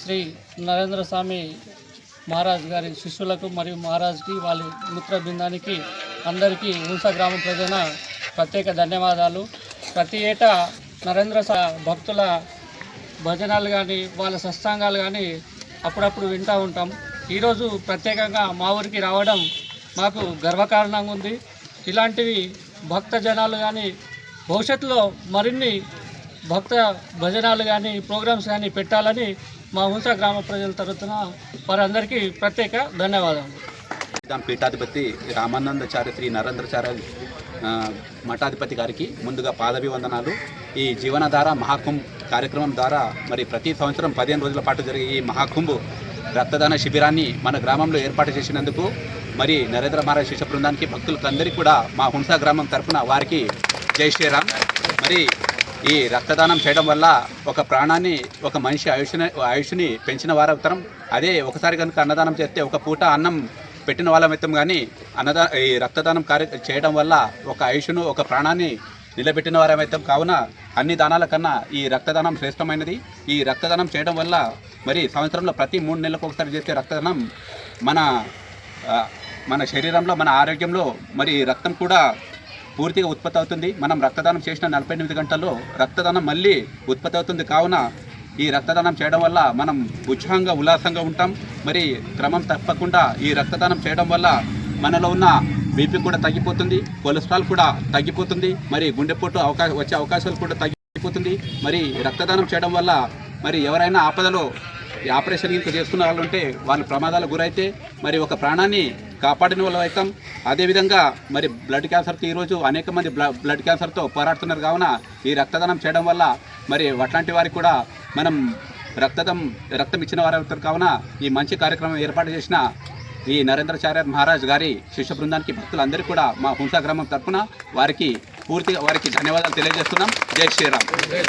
శ్రీ నరేంద్ర స్వామి మహారాజ్ గారి శిష్యులకు మరియు మహారాజ్కి వాళ్ళ మిత్ర బృందానికి అందరికీ హుంస గ్రామ ప్రజల ప్రత్యేక ధన్యవాదాలు. ప్రతి ఏటా నరేంద్ర భక్తుల భజనాలు కానీ వాళ్ళ సత్సంగాలు కానీ అప్పుడప్పుడు వింటూ ఉంటాం. ఈరోజు ప్రత్యేకంగా మా ఊరికి రావడం మాకు గర్వకారణంగా ఉంది. ఇలాంటివి భక్త జనాలు కానీ భవిష్యత్తులో మరిన్ని భక్త భజనాలు కానీ ప్రోగ్రామ్స్ కానీ పెట్టాలని మా హుంస గ్రామ ప్రజల తరఫున వారందరికీ ప్రత్యేక ధన్యవాదాలు. పీఠాధిపతి రామానందాచార్య శ్రీ నరేంద్రాచార్య మఠాధిపతి గారికి ముందుగా పాదాభివందనాలు. ఈ జీవనధార మహాకుంభ్ కార్యక్రమం ద్వారా మరి ప్రతి సంవత్సరం 15 రోజుల పాటు జరిగే ఈ మహాకుంభ్ రక్తదాన శిబిరాన్ని మన గ్రామంలో ఏర్పాటు చేసినందుకు మరి నరేంద్ర మహారాజ్ శిష్య బృందానికి భక్తులకందరికీ కూడా మా హుంస గ్రామం తరఫున వారికి జై శ్రీరామ్. మరి ఈ రక్తదానం చేయడం వల్ల ఒక ప్రాణాన్ని, ఒక మనిషి ఆయుష్ని పెంచిన వారవుతాం. అదే ఒకసారి కనుక అన్నదానం చేస్తే ఒక పూట అన్నం పెట్టిన వాళ్ళమైతాం. కానీ ఈ రక్తదానం చేయడం వల్ల ఒక ఆయుష్ను, ఒక ప్రాణాన్ని నిలబెట్టిన వారమైతాం. కావున అన్ని దానాల కన్నా ఈ రక్తదానం శ్రేష్టమైనది. ఈ రక్తదానం చేయడం వల్ల మరి సంవత్సరంలో ప్రతి 3 నెలలకు ఒకసారి చేసే రక్తదానం మన శరీరంలో, మన ఆరోగ్యంలో మరి రక్తం కూడా పూర్తిగా ఉత్పత్తి అవుతుంది. మనం రక్తదానం చేసిన 48 గంటల్లో రక్తదానం మళ్ళీ ఉత్పత్తి అవుతుంది. కావున ఈ రక్తదానం చేయడం వల్ల మనం ఉత్సాహంగా, ఉల్లాసంగా ఉంటాం. మరి క్రమం తప్పకుండా ఈ రక్తదానం చేయడం వల్ల మనలో ఉన్న బీపీ కూడా తగ్గిపోతుంది, కొలెస్ట్రాల్ కూడా తగ్గిపోతుంది, మరి గుండెపోటు వచ్చే అవకాశాలు కూడా తగ్గిపోతుంది. మరి రక్తదానం చేయడం వల్ల మరి ఎవరైనా ఆపదలో ఆపరేషన్ ఇంకా చేసుకున్న వాళ్ళు ఉంటే వాళ్ళు ప్రమాదాలకు గురైతే మరి ఒక ప్రాణాన్ని కాపాడిన వాళ్ళు అవుతాం. అదేవిధంగా మరి బ్లడ్ క్యాన్సర్తో ఈరోజు అనేక మంది బ్లడ్ క్యాన్సర్తో పోరాడుతున్నారు. కావున ఈ రక్తదానం చేయడం వల్ల మరి అట్లాంటి వారికి కూడా మనం రక్తం ఇచ్చిన వారు అవుతారు. కావున ఈ మంచి కార్యక్రమం ఏర్పాటు చేసిన ఈ నరేంద్రాచార్య మహారాజ్ గారి శిష్య బృందానికి భక్తులందరికీ కూడా మా హుంస గ్రామం తరఫున వారికి పూర్తిగా ధన్యవాదాలు తెలియజేస్తున్నాం. జై శ్రీరామ్.